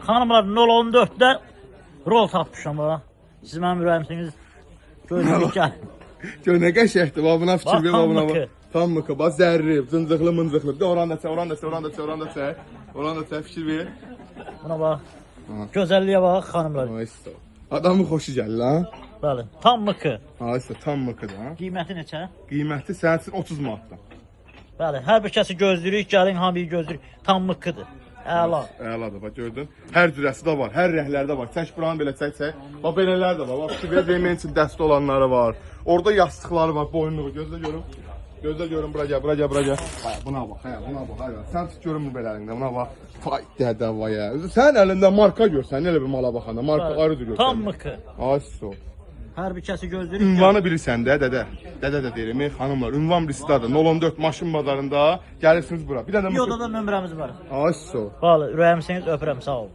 Xanımlar 014'də rol tapmışam bana. Siz mənim ürəyimsiniz. Gözlük gəl. Gör nə qəşəngdir. Bax buna fikir Bax, ver, tam bax buna. mıkı. Tam mıkı. Bax zərri, zıncıqlı, mıncıqlı. Bir də oran da çək, oran da çək, oran da çək, oran da çək. Oran da çək, fikir ver. Buna bax. Aha. Gözəlliyə bax xanımlar. Ay sağ ol. Adamın xoşu gəlir ha. Bəli, tam mıkı. Ay sağ ol, tam mıkıdır ha. Qiyməti neçə? Qiyməti sənin üçün 30 manatdan. Bəli, hər bir kəsi gözləyirik, gəlin hamıyı gözləyirik. Tam mıkıdır. Əla. Əladır, bax gördün. Hər cürəsi də var, hər rəhlərdə var. Çək buranı belə çək. Bax belələr də var. Bax fikir ver, demək üçün dəsti olanları var. Orada yastıqları var, boyunluğu. Gözlə görüm. Gözlə görüm, bura gəl, bura gəl, bura gəl. Ay, buna bax, hə, buna bax, hə. Sən tut görüm bu belərində, buna bax. Vay dədə vay ya. Sənin əlində marka görsən, elə bir mala baxanda, marka ayrıdır görsən. Tam mıkı. Ay sağ ol. Hər bir kəsi gözləyirik. Ünvanı bilirsən də, dədə. Dədə də deyirəm, xanımlar. Ünvan listadır. 014 maşın bazarında gəlirsiniz bura. Bir dənə Yoda da nömrəmiz var. Ay sağ ol. Bəli, ürəyimsiniz, öpürəm, sağ olun.